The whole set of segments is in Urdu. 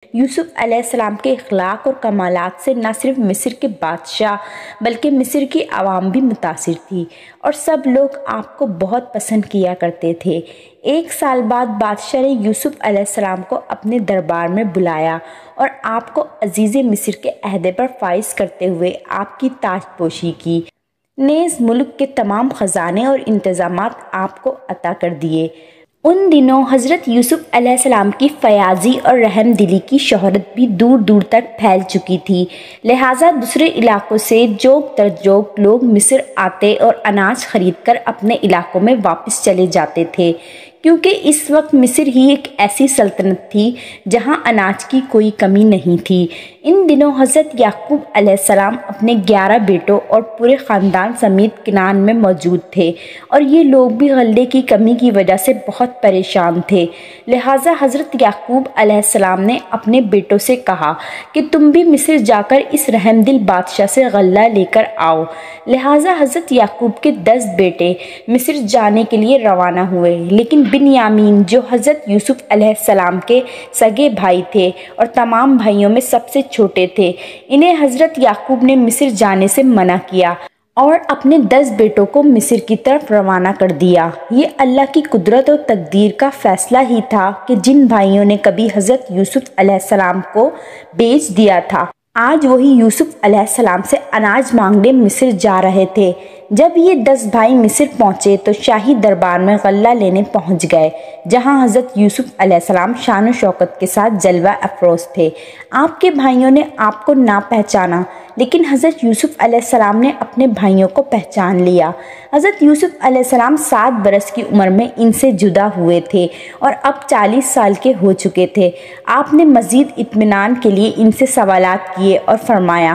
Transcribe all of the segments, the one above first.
یوسف علیہ السلام کے اخلاق اور کمالات سے نہ صرف مصر کے بادشاہ بلکہ مصر کی عوام بھی متاثر تھی اور سب لوگ آپ کو بہت پسند کیا کرتے تھے۔ 1 سال بعد بادشاہ نے یوسف علیہ السلام کو اپنے دربار میں بلایا اور آپ کو عزیز مصر کے عہدے پر فائز کرتے ہوئے آپ کی تاج پوشی کی، نیز ملک کے تمام خزانے اور انتظامات آپ کو عطا کر دیے۔ ان دنوں حضرت یوسف علیہ السلام کی فیاضی اور رحم دلی کی شہرت بھی دور دور تک پھیل چکی تھی، لہٰذا دوسرے علاقوں سے جوگ در جوگ لوگ مصر آتے اور اناج خرید کر اپنے علاقوں میں واپس چلے جاتے تھے، کیونکہ اس وقت مصر ہی ایک ایسی سلطنت تھی جہاں اناج کی کوئی کمی نہیں تھی۔ ان دنوں حضرت یعقوب علیہ السلام اپنے 11 بیٹوں اور پورے خاندان سمیت کنعان میں موجود تھے، اور یہ لوگ بھی غلے کی کمی کی وجہ سے بہت پریشان تھے، لہٰذا حضرت یعقوب علیہ السلام نے اپنے بیٹوں سے کہا کہ تم بھی مصر جا کر اس رحم دل بادشاہ سے غلہ لے کر آؤ۔ لہٰذا حضرت یعقوب کے 10 بیٹے مصر جانے کے لیے روانہ ہوئے، لیکن بنیامین جو حضرت یوسف علیہ السلام کے سگے بھائی تھے اور تمام بھائیوں میں سب سے چھوٹے تھے، انہیں حضرت یعقوب نے مصر جانے سے منع کیا اور اپنے 10 بیٹوں کو مصر کی طرف روانہ کر دیا۔ یہ اللہ کی قدرت اور تقدیر کا فیصلہ ہی تھا کہ جن بھائیوں نے کبھی حضرت یوسف علیہ السلام کو بیچ دیا تھا، آج وہی یوسف علیہ السلام سے اناج مانگنے مصر جا رہے تھے۔ جب یہ 10 بھائی مصر پہنچے تو شاہی دربار میں غلہ لینے پہنچ گئے، جہاں حضرت یوسف علیہ السلام شان و شوکت کے ساتھ جلوہ افروز تھے۔ آپ کے بھائیوں نے آپ کو نہ پہچانا، لیکن حضرت یوسف علیہ السلام نے اپنے بھائیوں کو پہچان لیا۔ حضرت یوسف علیہ السلام 7 برس کی عمر میں ان سے جدا ہوئے تھے اور اب 40 سال کے ہو چکے تھے۔ آپ نے مزید اطمینان کے لیے ان سے سوالات کیے اور فرمایا،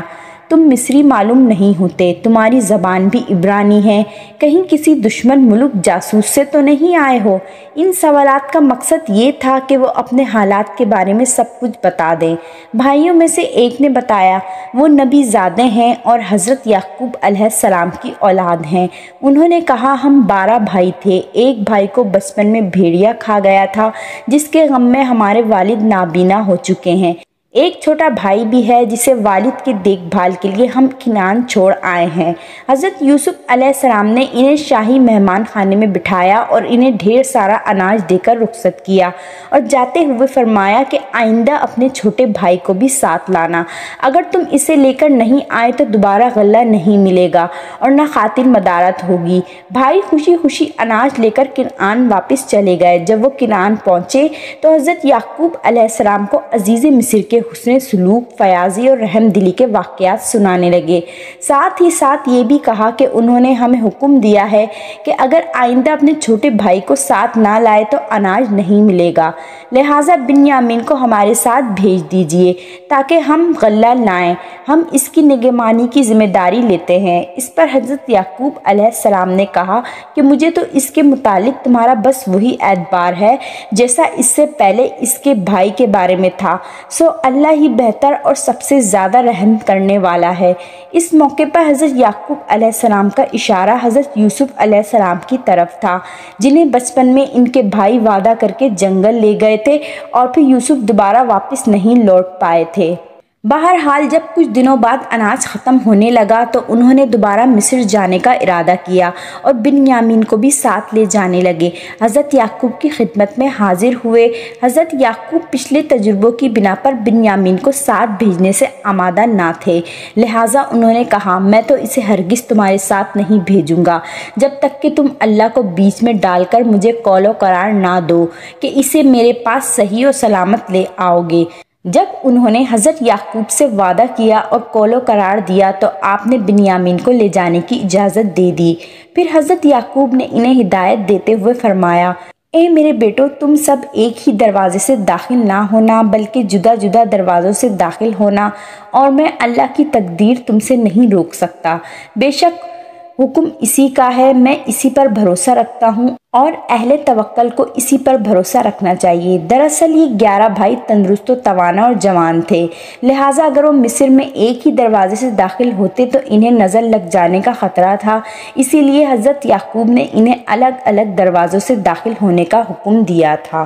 تم مصری معلوم نہیں ہوتے، تمہاری زبان بھی عبرانی ہے، کہیں کسی دشمن ملک جاسوس سے تو نہیں آئے ہو؟ ان سوالات کا مقصد یہ تھا کہ وہ اپنے حالات کے بارے میں سب کچھ بتا دیں۔ بھائیوں میں سے ایک نے بتایا، وہ نبی زادے ہیں اور حضرت یعقوب علیہ السلام کی اولاد ہیں۔ انہوں نے کہا، ہم 12 بھائی تھے، ایک بھائی کو بچپن میں بھیڑیا کھا گیا تھا، جس کے غم میں ہمارے والد نابینا ہو چکے ہیں۔ ایک چھوٹا بھائی بھی ہے جسے والد کی دیکھ بھال کے لیے ہم کنعان چھوڑ آئے ہیں۔ حضرت یوسف علیہ السلام نے انہیں شاہی مہمان خانے میں بٹھایا اور انہیں ڈھیر سارا اناج دے کر رخصت کیا اور جاتے ہوئے فرمایا کہ آئندہ اپنے چھوٹے بھائی کو بھی ساتھ لانا، اگر تم اسے لے کر نہیں آئے تو دوبارہ غلہ نہیں ملے گا اور نہ خاطر مدارت ہوگی۔ بھائی خوشی خوشی اناج لے کر کنعان واپس چلے گئے۔ جب وہ کنعان پہنچے تو حضرت یعقوب علیہ السلام کو عزیز مصر کے حسن سلوک، فیاضی اور رحم دلی کے واقعات سنانے لگے۔ ساتھ ہی ساتھ یہ بھی کہا کہ انہوں نے ہمیں حکم دیا ہے کہ اگر آئندہ اپنے چھوٹے بھائی کو ساتھ نہ لائے تو اناج نہیں ملے گا، لہٰذا بنیامین کو ہمارے ساتھ بھیج دیجیے تاکہ ہم غلہ لائیں، ہم اس کی نگہبانی کی ذمہ داری لیتے ہیں۔ اس پر حضرت یعقوب علیہ السلام نے کہا کہ مجھے تو اس کے متعلق تمہارا بس وہی اعتبار ہے جیسا اس سے پہلے اس کے بھائی کے بارے میں تھا، سو اللہ ہی بہتر اور سب سے زیادہ رحم کرنے والا ہے۔ اس موقع پر حضرت یعقوب علیہ السلام کا اشارہ حضرت یوسف علیہ السلام کی طرف تھا، جنہیں بچپن میں ان کے بھائی وعدہ کر کے جنگل لے گئے تھے اور پھر یوسف دوبارہ واپس نہیں لوٹ پائے تھے۔ بہرحال جب کچھ دنوں بعد اناج ختم ہونے لگا تو انہوں نے دوبارہ مصر جانے کا ارادہ کیا اور بنیامین کو بھی ساتھ لے جانے لگے۔ حضرت یعقوب کی خدمت میں حاضر ہوئے۔ حضرت یعقوب پچھلے تجربوں کی بنا پر بنیامین کو ساتھ بھیجنے سے آمادہ نہ تھے، لہٰذا انہوں نے کہا، میں تو اسے ہرگز تمہارے ساتھ نہیں بھیجوں گا جب تک کہ تم اللہ کو بیچ میں ڈال کر مجھے قول و قرار نہ دو کہ اسے میرے پاس صحیح و سلامت لے آؤ گے۔ جب انہوں نے حضرت یعقوب سے وعدہ کیا اور قول و قرار دیا تو آپ نے بنیامین کو لے جانے کی اجازت دے دی۔ پھر حضرت یعقوب نے انہیں ہدایت دیتے ہوئے فرمایا، اے میرے بیٹو، تم سب ایک ہی دروازے سے داخل نہ ہونا بلکہ جدا جدا دروازوں سے داخل ہونا، اور میں اللہ کی تقدیر تم سے نہیں روک سکتا۔ بے شک حکم اسی کا ہے، میں اسی پر بھروسہ رکھتا ہوں اور اہل توکل کو اسی پر بھروسہ رکھنا چاہیے۔ دراصل یہ 11 بھائی تندرست و توانا اور جوان تھے، لہٰذا اگر وہ مصر میں ایک ہی دروازے سے داخل ہوتے تو انہیں نظر لگ جانے کا خطرہ تھا، اسی لیے حضرت یعقوب نے انہیں الگ الگ دروازوں سے داخل ہونے کا حکم دیا تھا۔